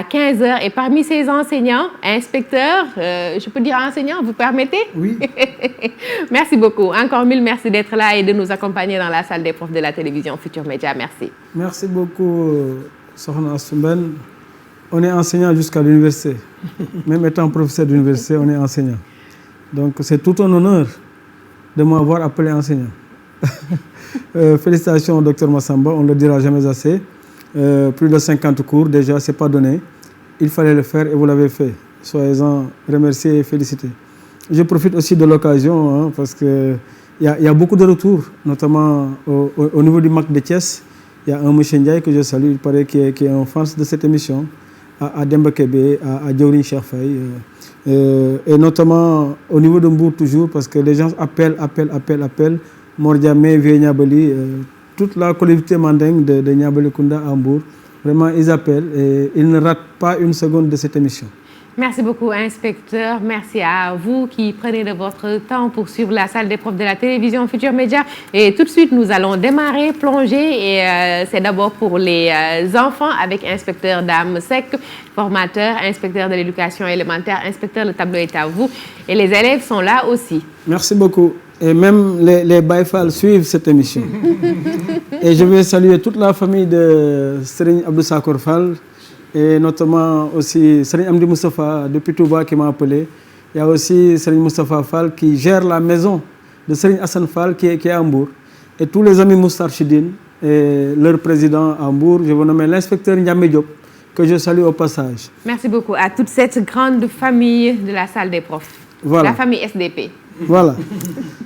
À 15 heures, et parmi ces enseignants, inspecteurs, je peux dire enseignants, vous permettez? Oui. Merci beaucoup. Encore mille merci d'être là et de nous accompagner dans la salle des profs de la télévision Futurs Médias. Merci. Merci beaucoup, Sokhna Soumbène. On est enseignant jusqu'à l'université. Même étant professeur d'université, on est enseignant. Donc c'est tout un honneur de m'avoir appelé enseignant. Félicitations au docteur Massamba, on ne le dira jamais assez. Plus de 50 cours déjà, ce n'est pas donné. Il fallait le faire et vous l'avez fait. Soyez-en remerciés et félicités. Je profite aussi de l'occasion parce qu'il y a beaucoup de retours, notamment au niveau du MAC de Thiès. Il y a un monsieur Ndiaye que je salue, il paraît qu'il est un fan de cette émission, à Demba Kébé, à Djawrin Cheikh Faye, et notamment au niveau de Mbour toujours, parce que les gens appellent. Mordiamé, Vieux Niabali, toute la collectivité mandingue de Niabali Kounda à Mbour, vraiment ils appellent et ils ne ratent pas une seconde de cette émission. Merci beaucoup, inspecteur. Merci à vous qui prenez de votre temps pour suivre la salle des profs de la télévision Futurs Médias. Et tout de suite, nous allons démarrer, plonger. Et c'est d'abord pour les enfants avec inspecteur Dame Seck, formateur, inspecteur de l'éducation élémentaire, inspecteur, le tableau est à vous. Et les élèves sont là aussi. Merci beaucoup. Et même les Baïfal suivent cette émission. Et je vais saluer toute la famille de Serigne Abdou Sakor Fall et notamment aussi Serigne Amdi Moustapha depuis Touba qui m'a appelé. Il y a aussi Serigne Moustapha Fall qui gère la maison de Serigne Hassan Fall qui est à Mbour. Et tous les amis Moustarchidine et leur président à Mbour, je vous nomme l'inspecteur Ndiamé Diop, que je salue au passage. Merci beaucoup à toute cette grande famille de la salle des profs. Voilà. La famille SDP. Voilà.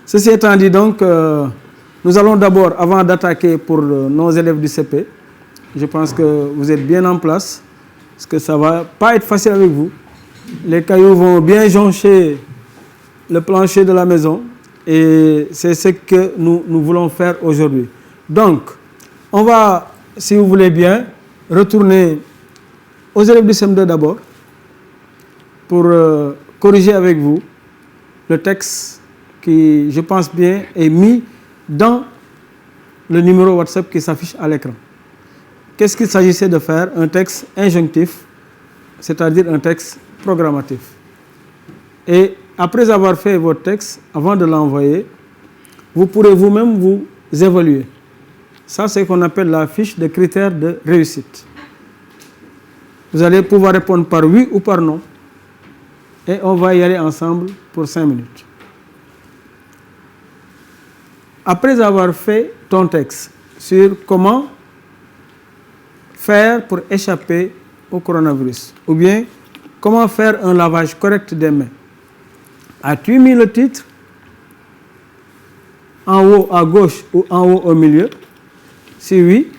Ceci étant dit donc, nous allons d'abord, avant d'attaquer pour nos élèves du CP, je pense que vous êtes bien en place, parce que ça ne va pas être facile avec vous. Les cailloux vont bien joncher le plancher de la maison et c'est ce que nous voulons faire aujourd'hui. Donc, on va, si vous voulez bien, retourner aux élèves du CM2 d'abord pour corriger avec vous le texte qui, je pense bien, est mis dans le numéro WhatsApp qui s'affiche à l'écran. Qu'est-ce qu'il s'agissait de faire? Un texte injonctif, c'est-à-dire un texte programmatif. Et après avoir fait votre texte, avant de l'envoyer, vous pourrez vous-même vous évaluer. Ça, c'est ce qu'on appelle la fiche de critères de réussite. Vous allez pouvoir répondre par oui ou par non. Et on va y aller ensemble pour 5 minutes. Après avoir fait ton texte sur comment faire pour échapper au coronavirus, ou bien comment faire un lavage correct des mains, as-tu mis le titre en haut à gauche ou en haut au milieu? Si oui,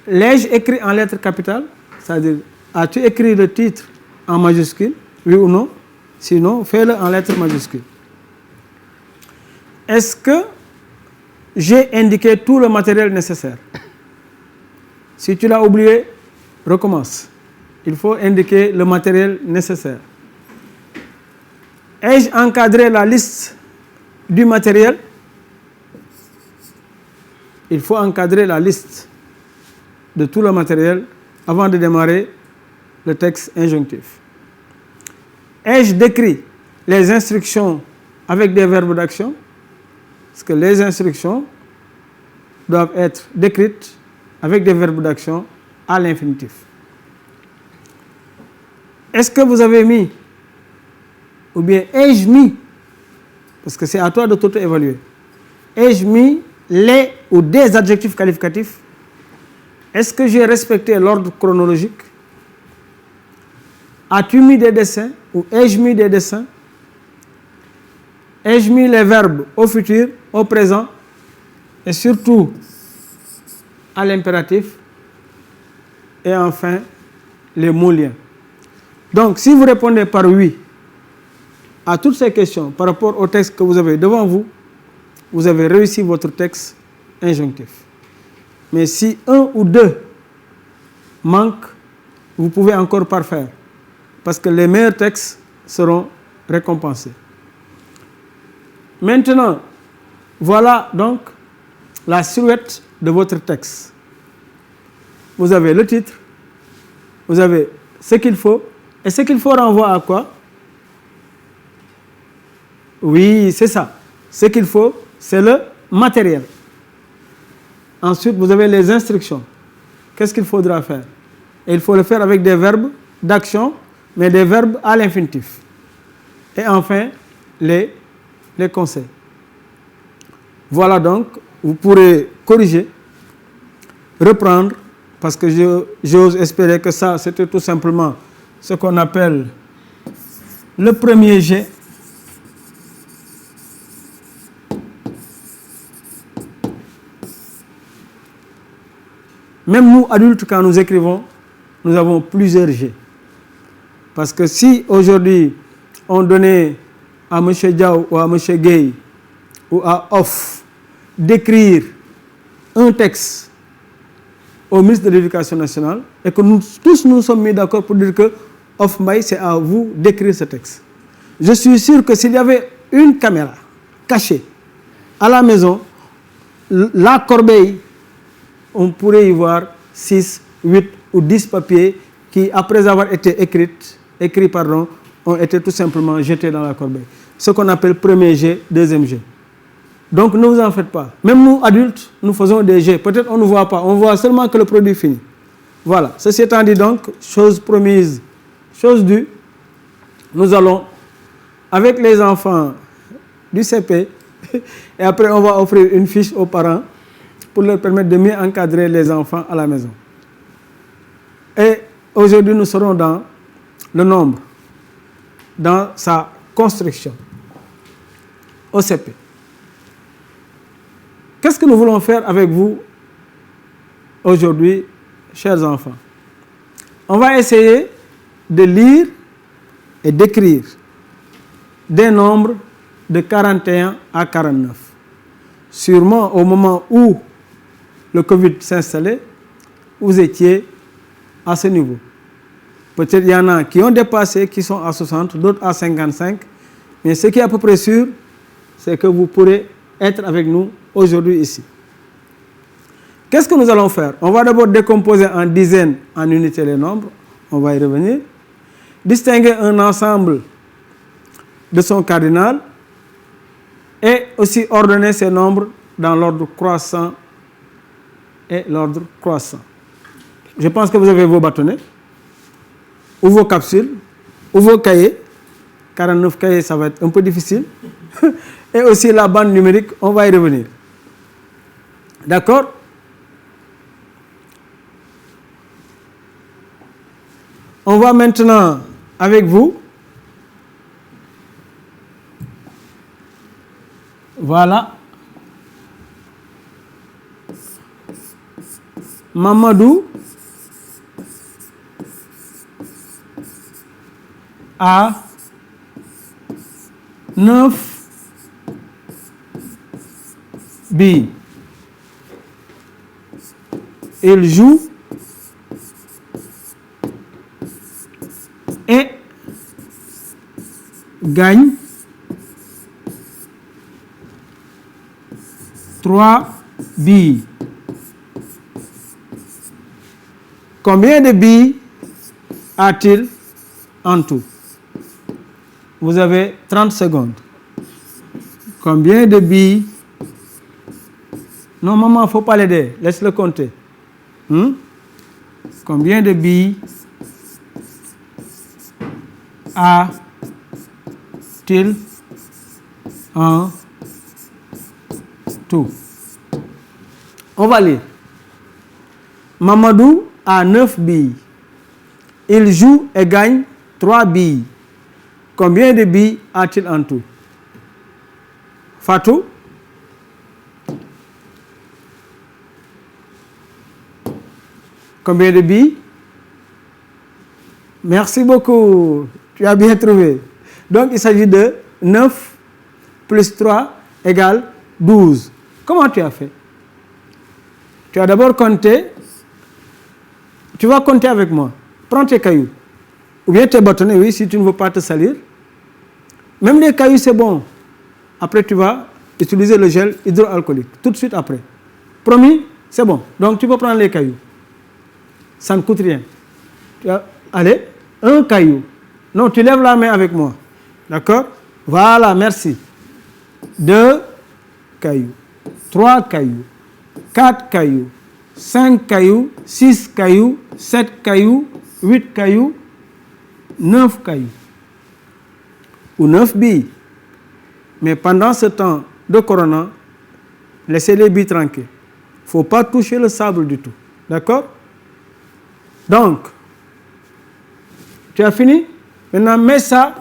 l'ai-je écrit en lettres capitales? C'est-à-dire, as-tu écrit le titre en majuscule, oui ou non? Sinon, fais-le en lettres majuscules. Est-ce que j'ai indiqué tout le matériel nécessaire? Si tu l'as oublié, recommence. Il faut indiquer le matériel nécessaire. Ai-je encadré la liste du matériel? Il faut encadrer la liste de tout le matériel avant de démarrer le texte injonctif. Ai-je décrit les instructions avec des verbes d'action? Parce que les instructions doivent être décrites avec des verbes d'action à l'infinitif. Est-ce que vous avez mis, ou bien ai-je mis, parce que c'est à toi de t'auto-évaluer, ai-je mis les ou des adjectifs qualificatifs? Est-ce que j'ai respecté l'ordre chronologique? As-tu mis des dessins ou ai-je mis des dessins? Ai-je mis les verbes au futur, au présent et surtout à l'impératif? Et enfin, les mots liens. Donc, si vous répondez par oui à toutes ces questions par rapport au texte que vous avez devant vous, vous avez réussi votre texte injonctif. Mais si un ou deux manquent, vous pouvez encore parfaire, parce que les meilleurs textes seront récompensés. Maintenant, voilà donc la silhouette de votre texte. vous avez le titre, vous avez ce qu'il faut, et ce qu'il faut renvoie à quoi? Oui, c'est ça. Ce qu'il faut, c'est le matériel. Ensuite, vous avez les instructions. Qu'est-ce qu'il faudra faire? Et il faut le faire avec des verbes d'action, mais des verbes à l'infinitif. Et enfin, les conseils. Voilà donc, vous pourrez corriger, reprendre, parce que j'ose espérer que ça, c'était tout simplement ce qu'on appelle le premier jet. Même nous, adultes, quand nous écrivons, nous avons plusieurs jets. Parce que si aujourd'hui, on donnait à M. Diaw ou à M. Gueye ou à Off d'écrire un texte au ministre de l'Éducation nationale et que nous tous nous sommes mis d'accord pour dire que Off Mbaye, c'est à vous d'écrire ce texte. Je suis sûr que s'il y avait une caméra cachée à la maison, la corbeille, on pourrait y voir 6, 8 ou 10 papiers qui, après avoir été écrits, ont été tout simplement jetés dans la corbeille. Ce qu'on appelle premier jet, deuxième jet. Donc ne vous en faites pas. Même nous, adultes, nous faisons des jets. Peut-être on ne voit pas, on voit seulement que le produit fini. Voilà. Ceci étant dit donc, chose promise, chose due, nous allons, avec les enfants du CP, et après on va offrir une fiche aux parents pour leur permettre de mieux encadrer les enfants à la maison. Et aujourd'hui, nous serons dans le nombre, dans sa construction, au CP. Qu'est-ce que nous voulons faire avec vous aujourd'hui, chers enfants? On va essayer de lire et d'écrire des nombres de 41 à 49. Sûrement, au moment où le Covid s'installait, vous étiez à ce niveau. Peut-être il y en a qui ont dépassé, qui sont à 60, d'autres à 55. Mais ce qui est à peu près sûr, c'est que vous pourrez être avec nous aujourd'hui ici. Qu'est-ce que nous allons faire? On va d'abord décomposer en dizaines, en unités les nombres. On va y revenir. Distinguer un ensemble de son cardinal et aussi ordonner ces nombres dans l'ordre croissant et l'ordre croissant. Je pense que vous avez vos bâtonnets, ou vos capsules, ou vos cahiers. 49 cahiers, ça va être un peu difficile. Et aussi la bande numérique, on va y revenir. D'accord? On va maintenant, avec vous, voilà, Mamadou a 9 billes. Il joue et gagne 3 billes. Combien de billes a-t-il en tout? Vous avez 30 secondes. Combien de billes? Non, maman, il ne faut pas l'aider. Laisse-le compter. Combien de billes a-t-il en tout? On va lire. Mamadou a 9 billes. Il joue et gagne 3 billes. Combien de billes a-t-il en tout? Fatou? Combien de billes? Merci beaucoup. Tu as bien trouvé. Donc, il s'agit de 9 plus 3 égale 12. Comment tu as fait? Tu as d'abord compté. Tu vas compter avec moi. Prends tes cailloux. Ou bien tes bâtonnets, oui, si tu ne veux pas te salir. Même les cailloux, c'est bon. Après, tu vas utiliser le gel hydroalcoolique. Tout de suite après. Promis? C'est bon. Donc, tu peux prendre les cailloux. Ça ne coûte rien. Allez, un caillou. Non, tu lèves la main avec moi. D'accord? Voilà, merci. 2 cailloux. 3 cailloux. 4 cailloux. 5 cailloux. 6 cailloux. 7 cailloux. 8 cailloux. 9 cailloux. Ou 9 billes. Mais pendant ce temps de corona, laissez les billes tranquilles. Il ne faut pas toucher le sable du tout. D'accord? Donc, tu as fini? Maintenant, mets ça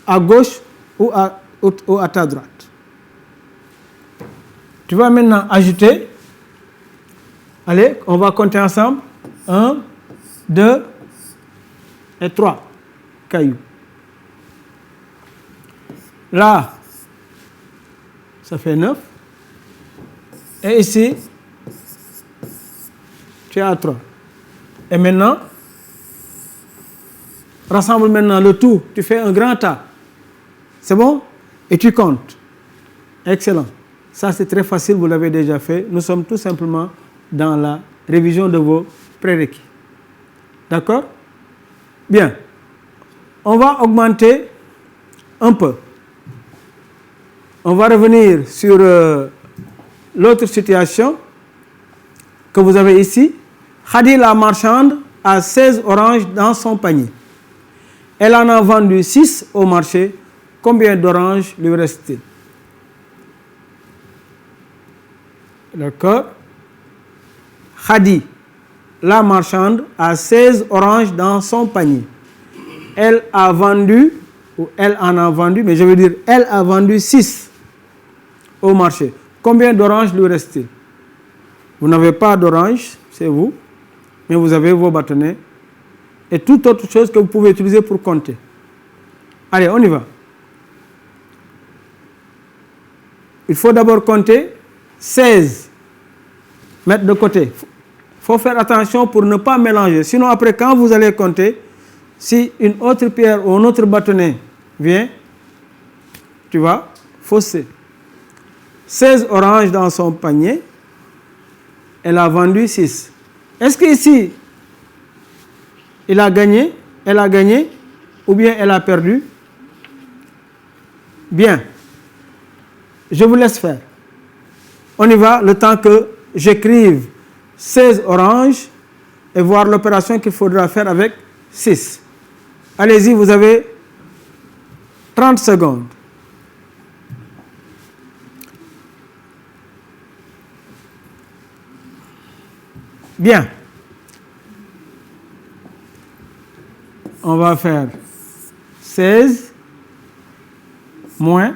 à gauche ou à ta droite. Tu vas maintenant ajouter. Allez, on va compter ensemble. 1, 2 et 3 cailloux. Là, ça fait 9. Et ici, tu as 3. Et maintenant, rassemble maintenant le tout. Tu fais un grand tas. C'est bon? Et tu comptes. Excellent. Ça, c'est très facile, vous l'avez déjà fait. Nous sommes tout simplement dans la révision de vos prérequis. D'accord? Bien. On va augmenter un peu. On va revenir sur l'autre situation que vous avez ici. Khadi la marchande a 16 oranges dans son panier. Elle en a vendu 6 au marché. Combien d'oranges lui reste-t-il? D'accord? Khadi, la marchande, a 16 oranges dans son panier. Elle a vendu, ou elle en a vendu, mais je veux dire, elle a vendu 6 au marché. Combien d'oranges lui reste-t-il? Vous n'avez pas d'oranges, c'est vous, mais vous avez vos bâtonnets et toute autre chose que vous pouvez utiliser pour compter. Allez, on y va. Il faut d'abord compter 16. Mettre de côté. Il faut faire attention pour ne pas mélanger. Sinon, après, quand vous allez compter, si une autre pierre ou un autre bâtonnet vient, tu vas fausser. 16 oranges dans son panier. Elle a vendu 6. Est-ce qu'ici, il a gagné, elle a gagné, ou bien elle a perdu? Bien. Je vous laisse faire. On y va le temps que j'écrive 16 oranges et voir l'opération qu'il faudra faire avec 6. Allez-y, vous avez 30 secondes. Bien. On va faire 16 moins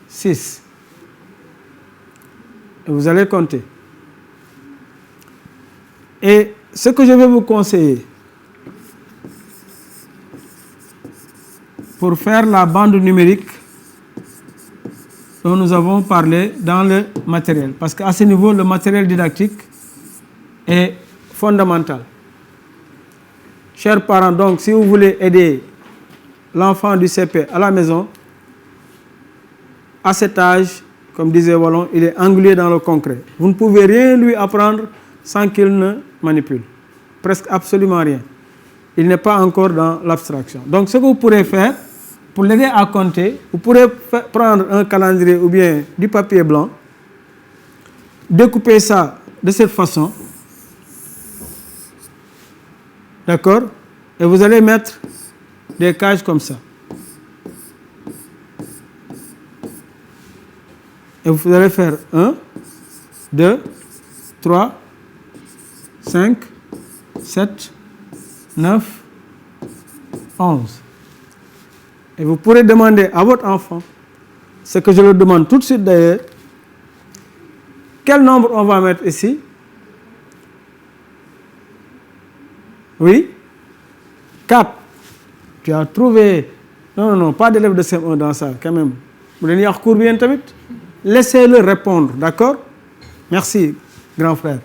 6. Et vous allez compter. Et ce que je vais vous conseiller pour faire la bande numérique dont nous avons parlé dans le matériel, parce qu'à ce niveau, le matériel didactique est fondamental. Chers parents, donc, si vous voulez aider l'enfant du CP à la maison, à cet âge, comme disait Wallon, il est englué dans le concret. Vous ne pouvez rien lui apprendre sans qu'il ne manipule. Presque absolument rien. Il n'est pas encore dans l'abstraction. Donc, ce que vous pourrez faire, pour l'aider à compter, vous pourrez prendre un calendrier ou bien du papier blanc, découper ça de cette façon. D'accord? Et vous allez mettre des cases comme ça. Et vous allez faire 1, 2, 3, 5, 7, 9, 11. Et vous pourrez demander à votre enfant, ce que je le demande tout de suite d'ailleurs, quel nombre on va mettre ici? Oui? 4. Tu as trouvé... Non, pas d'élève de CM1 dans ça, quand même. Vous voulez dire cours bien, tamit? Laissez-le répondre, d'accord? Merci, grand frère.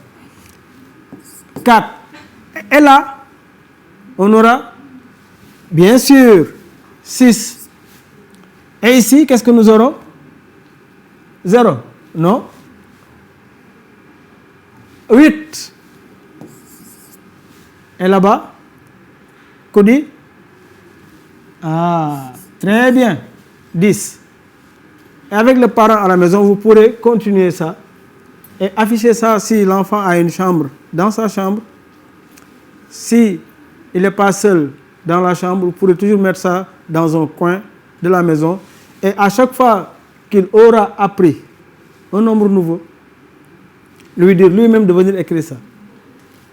4. Et là, on aura, bien sûr, 6. Et ici, qu'est-ce que nous aurons? 0. Non? 8. Et là-bas, Cody? Ah, très bien. 10. Et avec le parent à la maison, vous pourrez continuer ça et afficher ça si l'enfant a une chambre dans sa chambre. Si il n'est pas seul dans la chambre, vous pourrez toujours mettre ça dans un coin de la maison. Et à chaque fois qu'il aura appris un nombre nouveau, lui dire lui-même de venir écrire ça.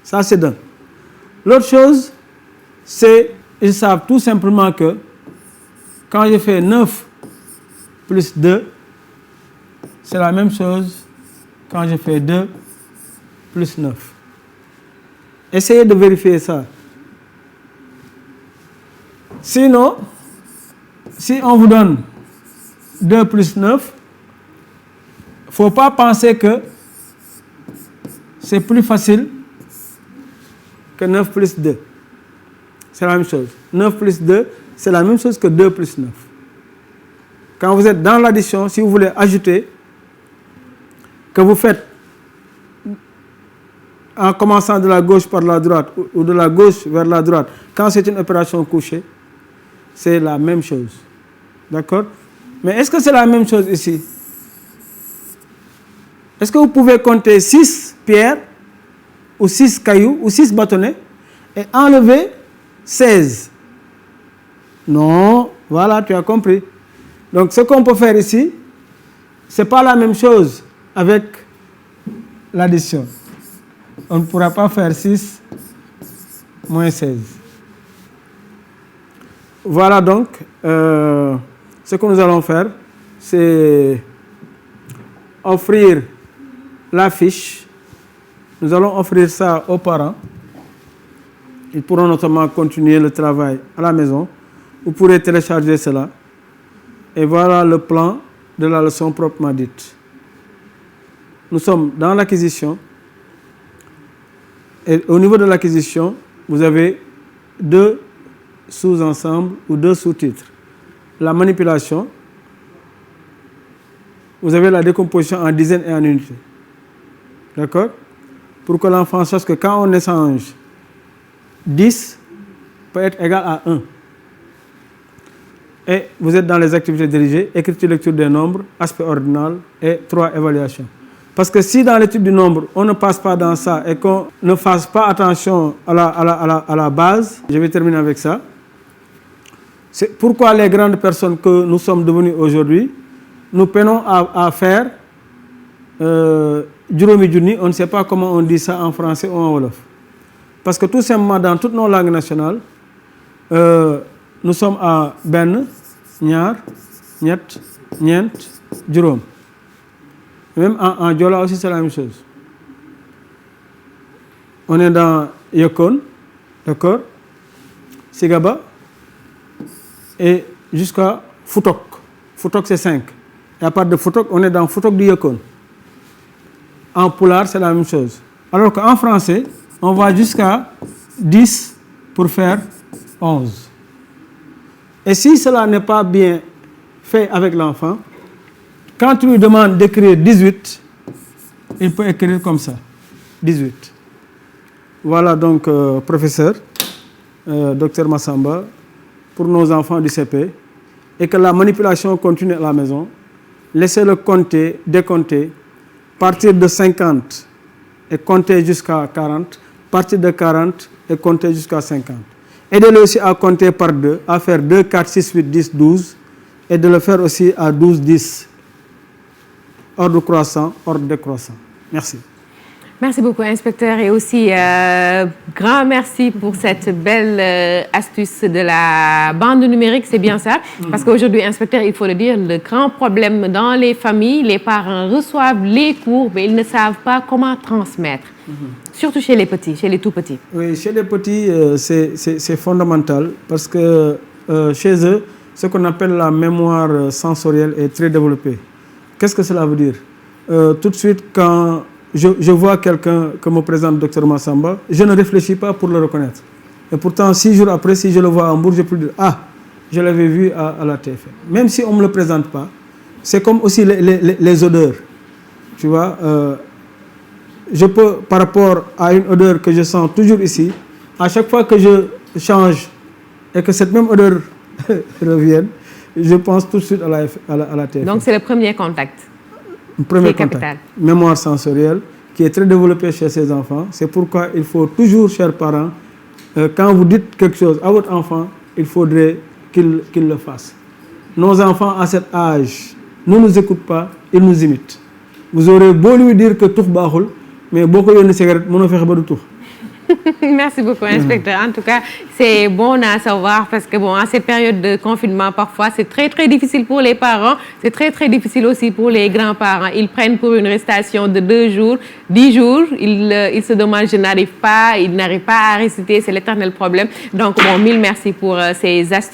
Ça, c'est d'un. L'autre chose, c'est ils savent tout simplement que quand je fais 9 plus 2, c'est la même chose quand je fais 2 plus 9. Essayez de vérifier ça. Sinon, si on vous donne 2 plus 9, il ne faut pas penser que c'est plus facile que 9 plus 2. C'est la même chose. 9 plus 2, c'est la même chose que 2 plus 9. Quand vous êtes dans l'addition, si vous voulez ajouter, que vous faites en commençant de la gauche par la droite ou de la gauche vers la droite, quand c'est une opération couchée, c'est la même chose. D'accord? Mais est-ce que c'est la même chose ici? Est-ce que vous pouvez compter 6 pierres ou 6 cailloux ou 6 bâtonnets et enlever 16? Non, voilà, tu as compris. Donc ce qu'on peut faire ici, ce n'est pas la même chose avec l'addition. On ne pourra pas faire 6 moins 16. Voilà donc, ce que nous allons faire, c'est offrir la fiche. Nous allons offrir ça aux parents. Ils pourront notamment continuer le travail à la maison. Vous pourrez télécharger cela. Et voilà le plan de la leçon proprement dite. Nous sommes dans l'acquisition. Et au niveau de l'acquisition, vous avez 2 sous-ensembles ou 2 sous-titres. La manipulation, vous avez la décomposition en dizaines et en unités. D'accord? Pour que l'enfant sache que quand on échange, 10 peut être égal à 1. Et vous êtes dans les activités dirigées, écriture, lecture des nombres, aspect ordinal et 3 évaluations. Parce que si dans l'étude du nombre, on ne passe pas dans ça et qu'on ne fasse pas attention à la base, je vais terminer avec ça. C'est pourquoi les grandes personnes que nous sommes devenus aujourd'hui, nous peinons à faire juróomi junni, on ne sait pas comment on dit ça en français ou en wolof. Parce que tout simplement, dans toutes nos langues nationales, nous sommes à benn, ñaar, ñett, ñeent, juróom. Même en Diola aussi, c'est la même chose. On est dans Yokon, d'accord, Sigaba, et jusqu'à Foutok. Foutok, c'est 5. Et à part de Foutok, on est dans Foutok du Yokon. En Poulard, c'est la même chose. Alors qu'en français, on va jusqu'à 10 pour faire 11. Et si cela n'est pas bien fait avec l'enfant, quand tu lui demandes d'écrire 18, il peut écrire comme ça, 18. Voilà donc, professeur, docteur Massamba, pour nos enfants du CP, et que la manipulation continue à la maison. Laissez-le compter, décompter, partir de 50 et compter jusqu'à 40, partir de 40 et compter jusqu'à 50. Aidez-le aussi à compter par 2, à faire 2, 4, 6, 8, 10, 12, et de le faire aussi à 12, 10. Ordre croissant, ordre décroissant. Merci. Merci beaucoup, inspecteur, et aussi grand merci pour cette belle astuce de la bande numérique, c'est bien ça. Parce qu'aujourd'hui, inspecteur, il faut le dire, le grand problème dans les familles, les parents reçoivent les cours, mais ils ne savent pas comment transmettre. Surtout chez les petits, chez les tout petits. Oui, chez les petits, c'est fondamental parce que chez eux, ce qu'on appelle la mémoire sensorielle est très développée. Qu'est-ce que cela veut dire? Tout de suite, quand je vois quelqu'un que me présente Dr Massamba, je ne réfléchis pas pour le reconnaître. Et pourtant, 6 jours après, si je le vois à Hambourg, je peux dire « Ah, je l'avais vu à la TFM ». Même si on ne me le présente pas, c'est comme aussi les odeurs. Tu vois, je peux, par rapport à une odeur que je sens toujours ici, à chaque fois que je change et que cette même odeur revienne, je pense tout de suite à la TFM. Donc c'est le premier contact. Le premier contact. Mémoire sensorielle qui est très développée chez ces enfants. C'est pourquoi il faut toujours, chers parents, quand vous dites quelque chose à votre enfant, il faudrait qu'il le fasse. Nos enfants à cet âge ne nous écoutent pas, ils nous imitent. Vous aurez beau lui dire que tout baaxul, mais beaucoup de cigarettes, mënoo fexe ba du tout. Merci beaucoup, inspecteur. En tout cas, c'est bon à savoir parce que bon, en cette période de confinement, parfois, c'est très, très difficile pour les parents. C'est très, très difficile aussi pour les grands-parents. Ils prennent pour une restation de 2 jours, 10 jours. Ils se demandent, je n'arrive pas, ils n'arrivent pas à réciter. C'est l'éternel problème. Donc, bon, mille merci pour ces astuces.